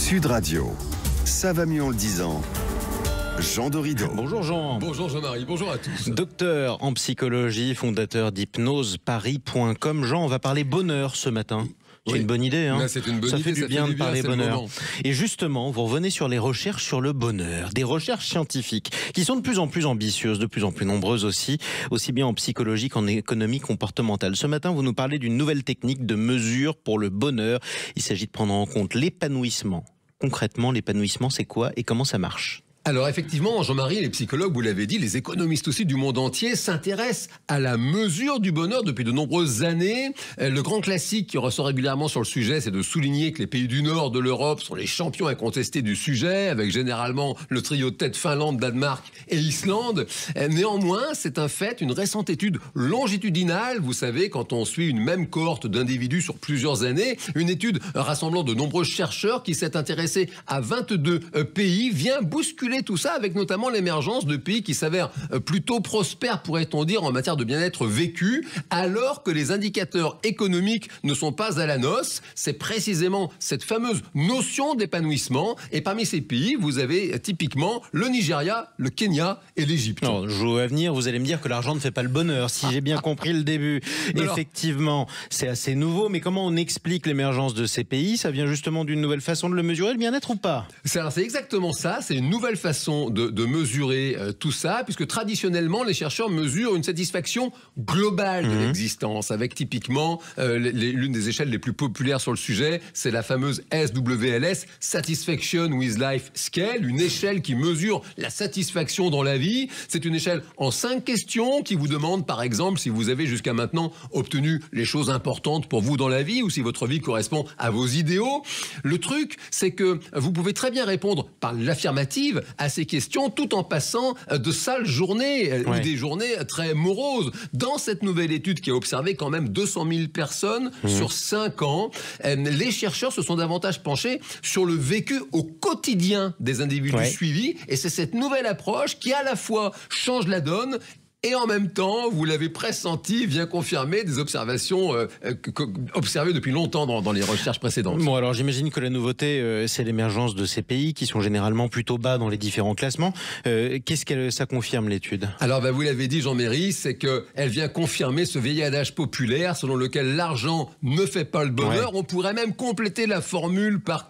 Sud Radio, ça va mieux en le disant. Jean Dorido. Bonjour Jean. Bonjour Jean-Marie, bonjour à tous. Docteur en psychologie, fondateur d'hypnoseparis.com. Jean, on va parler bonheur ce matin. C'est une bonne idée, hein. C'est une bonne ça idée, fait du bien de parler c'est bonheur. Et justement, vous revenez sur les recherches sur le bonheur, des recherches scientifiques qui sont de plus en plus ambitieuses, de plus en plus nombreuses aussi bien en psychologie qu'en économie comportementale. Ce matin, vous nous parlez d'une nouvelle technique de mesure pour le bonheur. Il s'agit de prendre en compte l'épanouissement. Concrètement, l'épanouissement, c'est quoi et comment ça marche ? Alors effectivement, Jean-Marie, les psychologues, vous l'avez dit, les économistes aussi du monde entier s'intéressent à la mesure du bonheur depuis de nombreuses années. Le grand classique qui ressort régulièrement sur le sujet, c'est de souligner que les pays du nord de l'Europe sont les champions incontestés du sujet, avec généralement le trio de tête Finlande, Danemark et Islande. Néanmoins, c'est un fait, une récente étude longitudinale, vous savez, quand on suit une même cohorte d'individus sur plusieurs années, une étude rassemblant de nombreux chercheurs qui s'est intéressée à 22 pays, vient bousculer tout ça avec notamment l'émergence de pays qui s'avèrent plutôt prospères, pourrait-on dire, en matière de bien-être vécu, alors que les indicateurs économiques ne sont pas à la noce. C'est précisément cette fameuse notion d'épanouissement. Et parmi ces pays, vous avez typiquement le Nigeria, le Kenya et l'Égypte. Non, je vois venir, vous allez me dire que l'argent ne fait pas le bonheur, si j'ai bien compris le début. Effectivement, c'est assez nouveau, mais comment on explique l'émergence de ces pays ? Ça vient justement d'une nouvelle façon de le mesurer, le bien-être ou pas ? C'est exactement ça, c'est une nouvelle façon de mesurer tout ça, puisque traditionnellement, les chercheurs mesurent une satisfaction globale de l'existence, avec typiquement l'une des échelles les plus populaires sur le sujet, c'est la fameuse SWLS, Satisfaction with Life Scale, une échelle qui mesure la satisfaction dans la vie. C'est une échelle en 5 questions qui vous demande, par exemple, si vous avez jusqu'à maintenant obtenu les choses importantes pour vous dans la vie, ou si votre vie correspond à vos idéaux. Le truc, c'est que vous pouvez très bien répondre par l'affirmative à ces questions tout en passant de sales journées ou des journées très moroses. Dans cette nouvelle étude qui a observé quand même 200 000 personnes sur 5 ans, les chercheurs se sont davantage penchés sur le vécu au quotidien des individus suivis, et c'est cette nouvelle approche qui à la fois change la donne et en même temps, vous l'avez pressenti, vient confirmer des observations observées depuis longtemps dans les recherches précédentes. Bon, alors j'imagine que la nouveauté, c'est l'émergence de ces pays qui sont généralement plutôt bas dans les différents classements. Qu'est-ce que ça confirme, l'étude ? Alors, vous l'avez dit, Jean-Méry, c'est qu'elle vient confirmer ce vieil adage populaire selon lequel l'argent ne fait pas le bonheur. On pourrait même compléter la formule par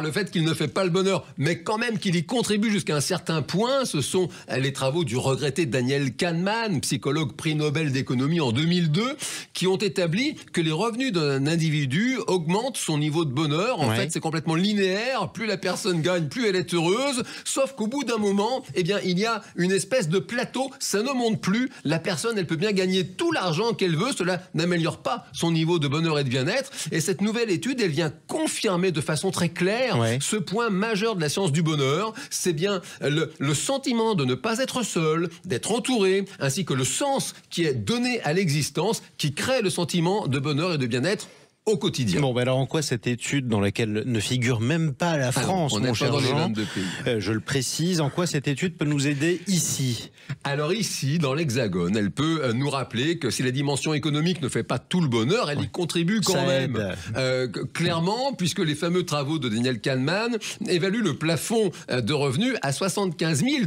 le fait qu'il ne fait pas le bonheur, mais quand même qu'il y contribue jusqu'à un certain point. Ce sont les travaux du regretté Daniel Kahneman, psychologue prix Nobel d'économie en 2002, qui ont établi que les revenus d'un individu augmentent son niveau de bonheur. En fait, c'est complètement linéaire. Plus la personne gagne, plus elle est heureuse. Sauf qu'au bout d'un moment, il y a une espèce de plateau. Ça ne monte plus. La personne, elle peut bien gagner tout l'argent qu'elle veut. Cela n'améliore pas son niveau de bonheur et de bien-être. Et cette nouvelle étude, elle vient confirmer de façon très claire ce point majeur de la science du bonheur. C'est bien le sentiment de ne pas être seul, d'être entouré, ainsi que le sens qui est donné à l'existence, qui crée le sentiment de bonheur et de bien-être au quotidien. Bon, alors en quoi cette étude dans laquelle ne figure même pas la France, mon cher Jean, je le précise, en quoi cette étude peut nous aider ici ? Alors ici, dans l'Hexagone, elle peut nous rappeler que si la dimension économique ne fait pas tout le bonheur, elle y contribue quand même. Clairement, puisque les fameux travaux de Daniel Kahneman évaluent le plafond de revenus à $75 000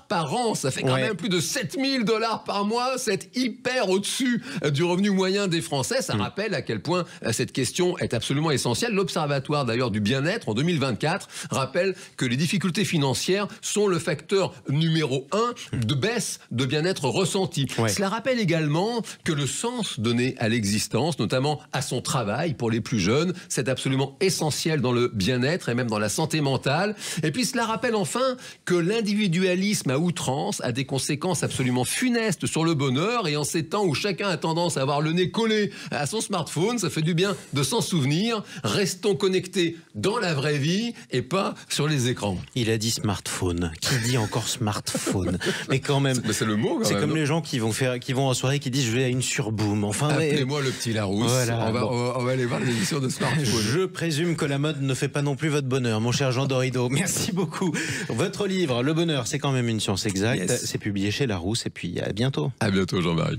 par an. Ça fait quand même plus de $7 000 par mois. C'est hyper au-dessus du revenu moyen des Français. Ça rappelle à quel point cette question est absolument essentielle. L'Observatoire d'ailleurs du bien-être en 2024 rappelle que les difficultés financières sont le facteur numéro 1 de baisse de bien-être ressenti. Cela rappelle également que le sens donné à l'existence, notamment à son travail pour les plus jeunes, c'est absolument essentiel dans le bien-être et même dans la santé mentale. Et puis cela rappelle enfin que l'individualisme à outrance a des conséquences absolument funestes sur le bonheur, et en ces temps où chacun a tendance à avoir le nez collé à son smartphone, ça fait du bien de s'en souvenir. Restons connectés dans la vraie vie et pas sur les écrans. Il a dit smartphone. Qui dit encore smartphone? Mais quand même. C'est le mot. C'est comme les gens qui vont en soirée qui disent je vais à une surboom. Enfin, appelez-moi le petit Larousse. Voilà, on va aller voir l'émission de smartphone. Je présume que la mode ne fait pas non plus votre bonheur, mon cher Jean Dorido. Merci beaucoup. Votre livre, Le Bonheur, c'est quand même une science exacte. C'est publié chez Larousse, et puis à bientôt. À bientôt, Jean-Marie.